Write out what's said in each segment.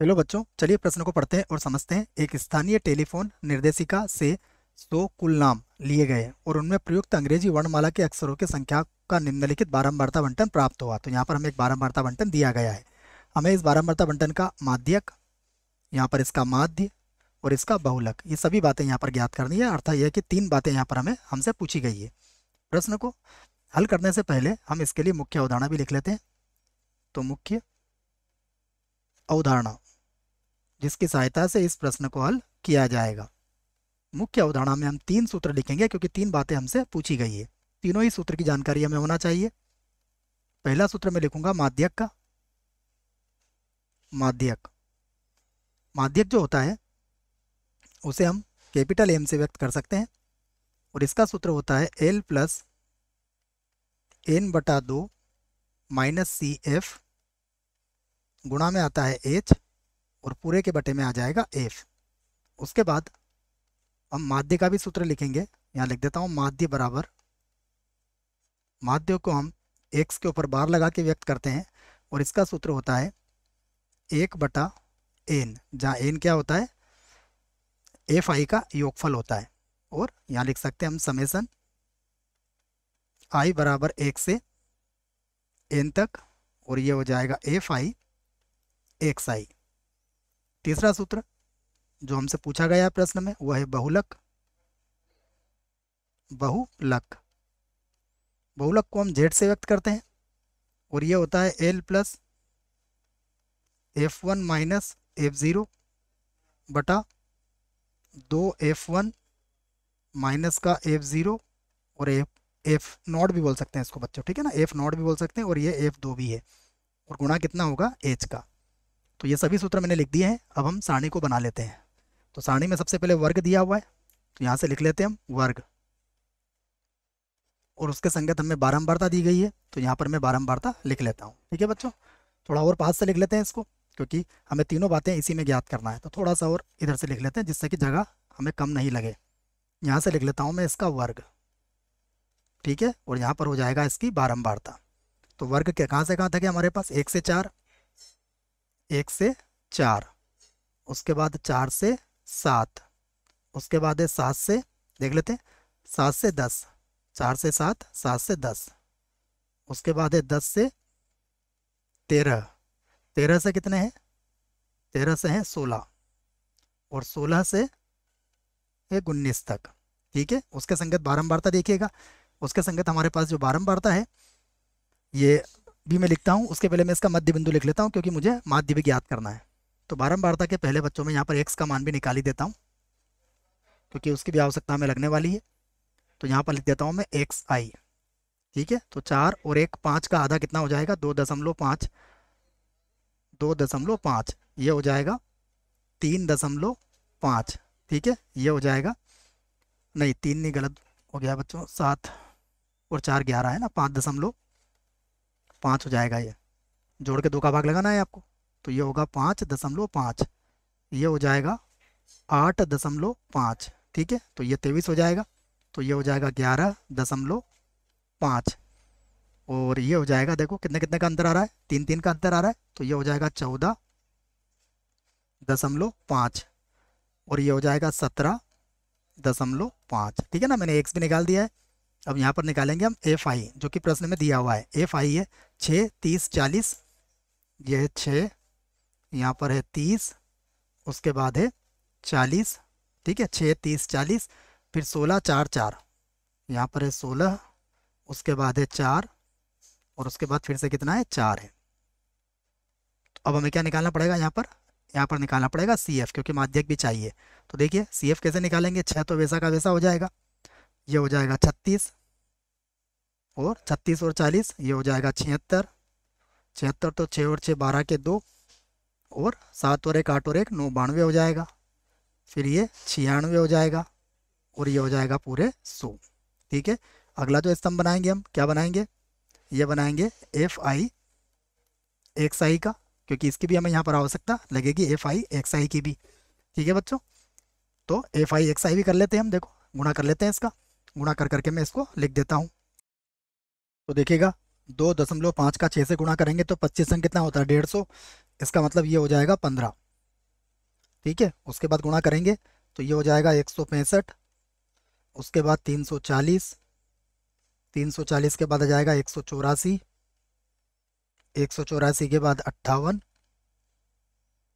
Hello बच्चों, चलिए प्रश्न को पढ़ते हैं और समझते हैं। एक स्थानीय टेलीफोन निर्देशिका से 100 कुल नाम लिए गए और उनमें प्रयुक्त अंग्रेजी वर्णमाला के अक्षरों की संख्या का निम्नलिखित बारंबारता बंटन प्राप्त हुआ। तो यहाँ पर हमें एक बारंबारता बंटन दिया गया है। हमें इस बारंबारता बंटन का माध्यक, यहाँ पर इसका माध्य और इसका बहुलक, ये सभी बातें यहाँ पर ज्ञात करनी है। अर्थात यह कि 3 बातें यहाँ पर हमसे पूछी गई है। प्रश्न को हल करने से पहले हम इसके लिए मुख्य अवधारणा भी लिख लेते हैं। तो मुख्य अवधारणा जिसकी सहायता से इस प्रश्न को हल किया जाएगा। मुख्य अवधारणा में हम 3 सूत्र लिखेंगे क्योंकि 3 बातें हमसे पूछी गई है। तीनों ही सूत्र की जानकारी हमें होना चाहिए। पहला सूत्र मैं लिखूंगा माध्यक का। माध्यक माध्यक जो होता है उसे हम कैपिटल एम से व्यक्त कर सकते हैं और इसका सूत्र होता है एल प्लस एन बटा 2 माइनस सी एफ, गुणा में आता है एच और पूरे के बटे में आ जाएगा एफ। उसके बाद हम माध्य का भी सूत्र लिखेंगे। यहाँ लिख देता हूँ माध्य बराबर, माध्य को हम एक्स के ऊपर बार लगा के व्यक्त करते हैं और इसका सूत्र होता है 1 बटा एन, जहाँ एन क्या होता है, एफ आई का योगफल होता है। और यहाँ लिख सकते हैं हम समेसन आई बराबर 1 से एन तक और ये हो जाएगा एफ आई एक्स आई। तीसरा सूत्र जो हमसे पूछा गया है प्रश्न में वह है बहुलक। बहुलक बहुलक को हम जेड से व्यक्त करते हैं और ये होता है L plus F one minus F zero बटा 2f1 माइनस का f0 और एफ नॉट भी बोल सकते हैं इसको बच्चों, ठीक है ना, एफ नॉट भी बोल सकते हैं और ये f2 भी है और गुणा कितना होगा h का। तो ये सभी सूत्र मैंने लिख दिए हैं। अब हम सारणी को बना लेते हैं। तो सारणी में सबसे पहले वर्ग दिया हुआ है, तो यहाँ से लिख लेते हैं हम वर्ग और उसके संगत हमें बारंबारता दी गई है, तो यहाँ पर मैं बारंबारता लिख लेता हूँ। ठीक है बच्चों, थोड़ा और पास से लिख लेते हैं इसको क्योंकि हमें तीनों बातें इसी में ज्ञात करना है। तो थोड़ा सा और इधर से लिख लेते हैं जिससे कि जगह हमें कम नहीं लगे। यहाँ से लिख लेता हूँ मैं इसका वर्ग, ठीक है, और यहाँ पर हो जाएगा इसकी बारंबारता। तो वर्ग के कहाँ से कहाँ तक है हमारे पास, 1 से 4, 1 से 4, उसके बाद 4 से 7, उसके बाद है 7 से, देख लेते हैं, 7 से 10, 4 से 7, 7 से 10, उसके बाद है 10 से 13, 13 से कितने हैं, 13 से हैं 16 और 16 से है 19 तक। ठीक है, उसके संगत बारंबारता देखिएगा। उसके संगत हमारे पास जो बारंबारता है ये भी मैं लिखता हूँ। उसके पहले मैं इसका मध्य बिंदु लिख लेता हूँ क्योंकि मुझे माध्य भी ज्ञात करना है। तो बारंबारता के पहले बच्चों में यहाँ पर एक्स का मान भी निकाल ही देता हूँ क्योंकि उसकी भी आवश्यकता हमें लगने वाली है। तो यहाँ पर लिख देता हूँ मैं एक्स आई। ठीक है, तो 4 और 1, 5 का आधा कितना हो जाएगा, 2.5, 2.5, ये हो जाएगा 3.5। ठीक है, ये हो जाएगा, नहीं 3 नहीं, गलत हो गया बच्चों, 7 और 4 11 है ना, 5.5 हो जाएगा। ये जोड़ के 2 का भाग लगाना है आपको, तो ये होगा 5.5, ये हो जाएगा 8.5। ठीक है, तो ये 23 हो जाएगा, तो ये हो जाएगा 11.5 और ये हो जाएगा, देखो कितने कितने का अंतर आ रहा है, 3 3 का अंतर आ रहा है, तो ये हो जाएगा 14.5 और ये हो जाएगा 17.5। ठीक है ना, मैंने एक्स भी निकाल दिया है। अब यहाँ पर निकालेंगे हम एफ आई जो कि प्रश्न में दिया हुआ है। एफ आई है 6, 30, 40, ये है 6, यहाँ पर है 30, उसके बाद है 40। ठीक है, 6, 30, 40, फिर 16, 4, 4, यहाँ पर है 16, उसके बाद है 4 और उसके बाद फिर से कितना है, 4 है। तो अब हमें क्या निकालना पड़ेगा, यहाँ पर निकालना पड़ेगा सी एफ क्योंकि माध्यक भी चाहिए। तो देखिए सी एफ कैसे निकालेंगे, 6 तो वैसा का वैसा हो जाएगा, ये हो जाएगा 36 और 36 और 40 ये हो जाएगा 76, 76 तो 6 और 6 12 के 2 और 7 और 1 8 और 1 9 92 हो जाएगा, फिर ये 96 हो जाएगा और ये हो जाएगा पूरे 100। ठीक है, अगला जो स्तंभ बनाएंगे हम क्या बनाएंगे, ये बनाएंगे एफ आई एक्स आई का क्योंकि इसकी भी हमें यहाँ पर आवश्यकता लगेगी, एफ आई एक्स आई की भी। ठीक है बच्चों, तो एफ आई एक्स आई भी कर लेते हैं हम, देखो गुणा कर लेते हैं, इसका गुणा कर करके मैं इसको लिख देता हूँ। तो देखिएगा 2.5 का 6 से गुणा करेंगे तो 25 अंक कितना होता है, 150, इसका मतलब ये हो जाएगा 15। ठीक है। उसके बाद गुणा करेंगे तो ये हो जाएगा 165, उसके बाद 340, 340 के बाद आ जाएगा 184, 184 के बाद 58,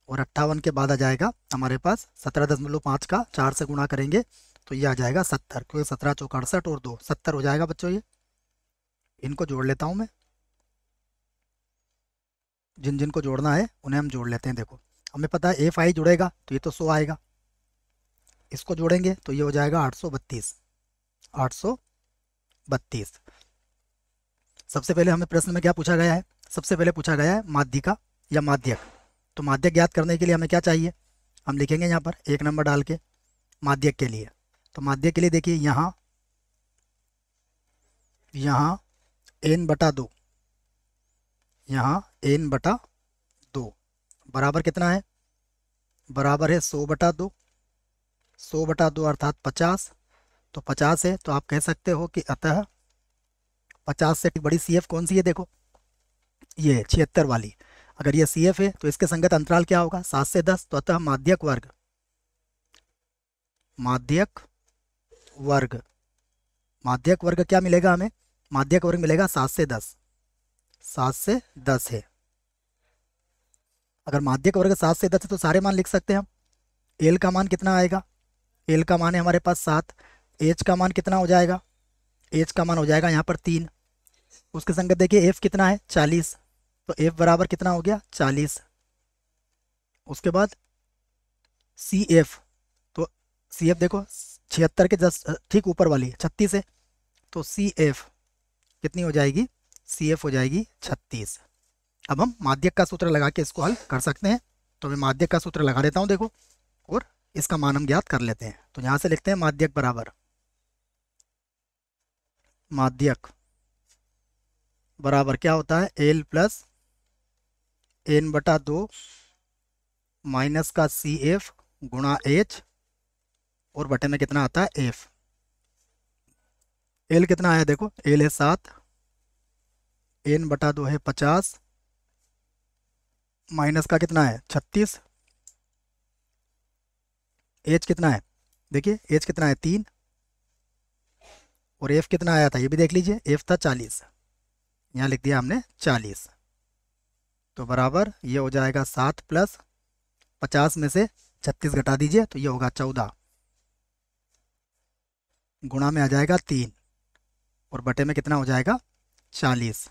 और 58 के बाद आ जाएगा हमारे पास 17.5 का 4 से गुणा करेंगे तो ये आ जाएगा 70, क्योंकि 17 चौक 68 और 2 70 हो जाएगा बच्चों। ये इनको जोड़ लेता हूँ मैं, जिन जिन को जोड़ना है उन्हें हम जोड़ लेते हैं। देखो हमें पता है एफ आई जुड़ेगा तो ये तो 100 आएगा, इसको जोड़ेंगे तो ये हो जाएगा 832, 832। सबसे पहले हमें प्रश्न में क्या पूछा गया है, सबसे पहले पूछा गया है माध्यिका या माध्यक। तो माध्यक ज्ञात करने के लिए हमें क्या चाहिए, हम लिखेंगे यहाँ पर 1 नंबर डाल के माध्यक के लिए। तो माध्यक के लिए देखिए यहाँ n/2, यहाँ n/2 बराबर कितना है, बराबर है 100/2, 100/2 अर्थात 50। तो 50 है तो आप कह सकते हो कि अतः 50 से बड़ी सी एफ कौन सी है, देखो ये 76 वाली। अगर ये सी एफ है तो इसके संगत अंतराल क्या होगा, 7 से 10। तो अतः माध्यक वर्ग, माध्यक वर्ग, माध्यक वर्ग क्या मिलेगा हमें, माध्यक वर्ग मिलेगा 7 से 10, 7 से 10 है। अगर माध्यक वर्ग 7 से 10 है तो सारे मान लिख सकते हैं हम। एल का मान कितना आएगा, एल का मान है हमारे पास 7, एच का मान कितना हो जाएगा, एच का मान हो जाएगा यहाँ पर 3। उसके संगत देखिए एफ कितना है 40, तो एफ बराबर कितना हो गया 40। उसके बाद सी एफ, तो सी एफ देखो 76 के 10 ठीक ऊपर वाली 36 है, तो सी एफ कितनी हो जाएगी, सी एफ हो जाएगी 36। अब हम माध्यक का सूत्र लगा के इसको हल कर सकते हैं। तो मैं माध्यक का सूत्र लगा देता हूँ देखो, और इसका मान हम ज्ञात कर लेते हैं। तो यहाँ से लिखते हैं माध्यक बराबर, माध्यक बराबर क्या होता है, एल प्लस n/2 माइनस का सी एफ गुणा एच, और बटे में कितना आता है एफ। एल कितना आया देखो, एल है 7, n/2 है 50, माइनस का कितना है 36, एच कितना है, देखिए एच कितना है 3, और एफ कितना आया था ये भी देख लीजिए, एफ था 40, यहाँ लिख दिया हमने 40। तो बराबर ये हो जाएगा 7 प्लस 50 में से 36 घटा दीजिए तो ये होगा 14, गुणा में आ जाएगा 3, और बटे में कितना हो जाएगा 40।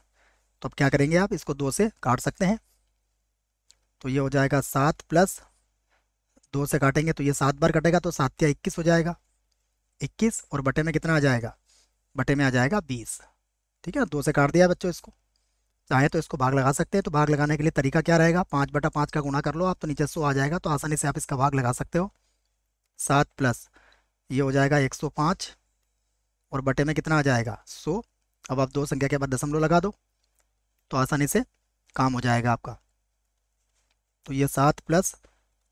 तो अब क्या करेंगे आप, इसको 2 से काट सकते हैं। तो ये हो जाएगा 7 प्लस 2 से काटेंगे तो ये 7 बार कटेगा तो 7 या 21 हो जाएगा, 21, और बटे में कितना आ जाएगा, बटे में आ जाएगा 20। ठीक है ना, 2 से काट दिया बच्चों इसको। चाहे तो इसको भाग लगा सकते हैं, तो भाग लगाने के लिए तरीका क्या रहेगा, 5/5 का गुणा कर लो आप, तो नीचे 100 आ जाएगा, तो आसानी से आप इसका भाग लगा सकते हो। 7 प्लस ये हो जाएगा 105, और बटे में कितना आ जाएगा 100। अब आप 2 संख्या के बाद दशमलव लगा दो तो आसानी से काम हो जाएगा आपका। तो ये 7 प्लस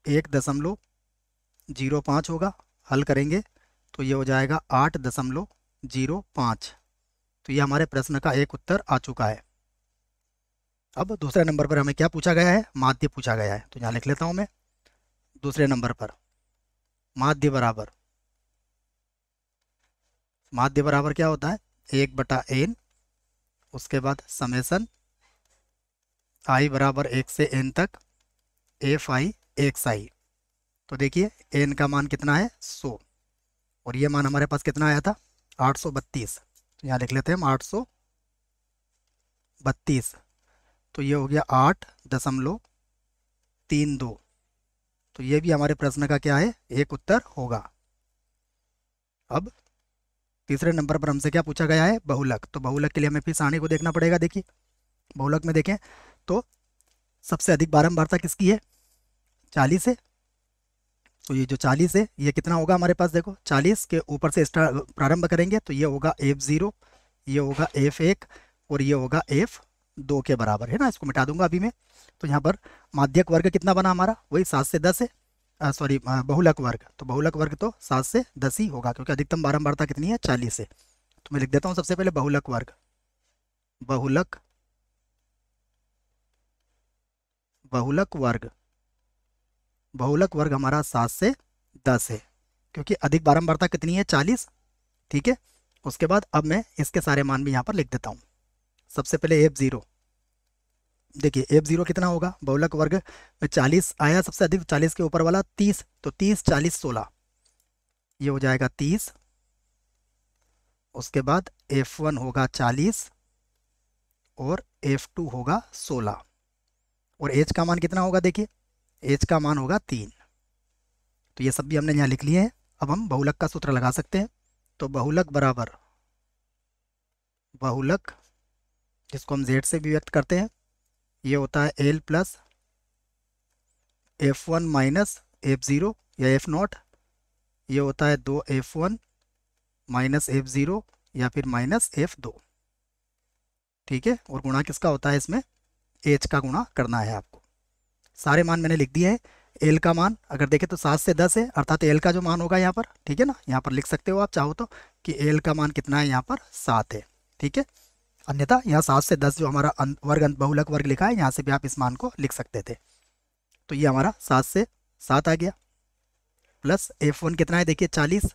1.05 होगा, हल करेंगे तो ये हो जाएगा 8.05। तो ये हमारे प्रश्न का एक उत्तर आ चुका है। अब दूसरे नंबर पर हमें क्या पूछा गया है, माध्य पूछा गया है। तो यहाँ लिख लेता हूँ मैं, दूसरे नंबर पर माध्य बराबर, माध्य बराबर क्या होता है 1/n, उसके बाद समेसन i बराबर 1 से n तक एफ आई एक्स आई। तो देखिए n का मान कितना है 100, और ये मान हमारे पास कितना आया था 832। तो यहाँ लिख लेते हैं हम 832। तो ये हो गया 8.32। तो ये भी हमारे प्रश्न का क्या है, एक उत्तर होगा। अब तीसरे नंबर पर हमसे क्या पूछा गया है, बहुलक। तो बहुलक के लिए हमें फिर सारणी को देखना पड़ेगा। देखिए बहुलक में देखें तो सबसे अधिक बारंबारता किसकी है, 40 है। तो ये जो 40 है ये कितना होगा हमारे पास, देखो 40 के ऊपर से प्रारंभ करेंगे तो ये होगा F0, ये होगा F1, और ये होगा F2 के बराबर है ना। इसको मिटा दूंगा अभी मैं। तो यहाँ पर माध्यक वर्ग कितना बना हमारा, वही 7 से 10 है, सॉरी बहुलक वर्ग। तो बहुलक वर्ग तो 7 से 10 ही होगा, क्योंकि अधिकतम बारंबारता कितनी है 40 है। तो मैं लिख देता हूँ सबसे पहले बहुलक वर्ग, बहुलक, बहुलक वर्ग। बहुलक वर्ग हमारा 7 से 10 है, क्योंकि अधिक बारंबारता कितनी है 40। ठीक है, उसके बाद अब मैं इसके सारे मान भी यहाँ पर लिख देता हूँ। सबसे पहले F0, देखिए F0 कितना होगा, बहुलक वर्ग में 40 आया सबसे अधिक, 40 के ऊपर वाला 30, तो 30 40 16, ये हो जाएगा 30। उसके बाद F1 होगा 40 और F2 होगा 16, और H का मान कितना होगा, देखिए H का मान होगा 3। तो ये सब भी हमने यहाँ लिख लिए हैं। अब हम बहुलक का सूत्र लगा सकते हैं। तो बहुलक बराबर बहुलक, जिसको हम Z से भी व्यक्त करते हैं, ये होता है L plus F1 minus F0 या F0, ये होता है 2F1 माइनस F0 या फिर माइनस F2। ठीक है, और गुणा किसका होता है, इसमें H का गुणा करना है आपको। सारे मान मैंने लिख दिए हैं। एल का मान अगर देखें तो 7 से 10 है, अर्थात एल का जो मान होगा यहाँ पर, ठीक है ना, यहाँ पर लिख सकते हो आप चाहो तो कि एल का मान कितना है, यहाँ पर 7 है। ठीक है, अन्यथा यहाँ 7 से 10 जो हमारा वर्ग बहुलक वर्ग लिखा है, यहाँ से भी आप इस मान को लिख सकते थे। तो ये हमारा 7 से 7 आ गया, प्लस F1 कितना है, देखिए 40,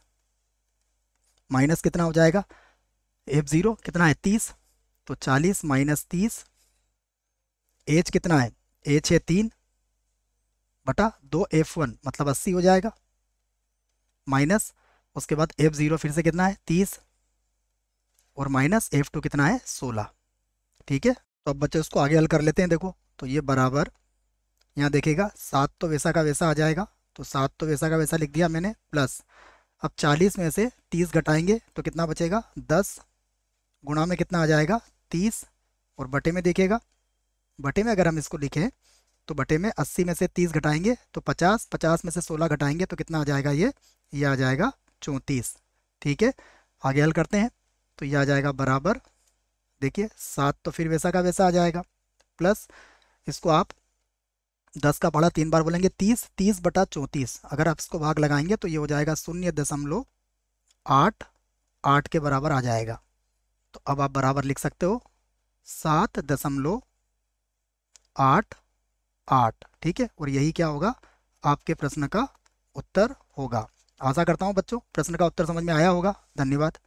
माइनस कितना हो जाएगा F0 कितना है 30, तो 40 माइनस 30, H कितना है, H है 3 बटा 2F1 मतलब 80 हो जाएगा, माइनस उसके बाद F0 फिर से कितना है 30 और माइनस F2 कितना है 16। ठीक है, तो अब बच्चे उसको आगे हल कर लेते हैं। देखो तो ये बराबर, यहाँ देखेगा 7 तो वैसा का वैसा आ जाएगा, तो 7 तो वैसा का वैसा लिख दिया मैंने, प्लस अब 40 में से 30 घटाएंगे तो कितना बचेगा 10, गुणा में कितना आ जाएगा 30, और बटे में देखिएगा, बटे में अगर हम इसको लिखें तो बटे में 80 में से 30 घटाएंगे तो 50, 50 में से 16 घटाएंगे तो कितना आ जाएगा, ये आ जाएगा 34। ठीक है, आगे हल करते हैं। तो ये आ जाएगा बराबर, देखिए 7 तो फिर वैसा का वैसा आ जाएगा, प्लस इसको आप 10 का पढ़ा 3 बार बोलेंगे 30, 30 बटा 34, अगर आप इसको भाग लगाएंगे तो ये हो जाएगा 0.88 के बराबर आ जाएगा। तो अब आप बराबर लिख सकते हो 7.88। ठीक है, और यही क्या होगा, आपके प्रश्न का उत्तर होगा। आशा करता हूँ बच्चों प्रश्न का उत्तर समझ में आया होगा। धन्यवाद।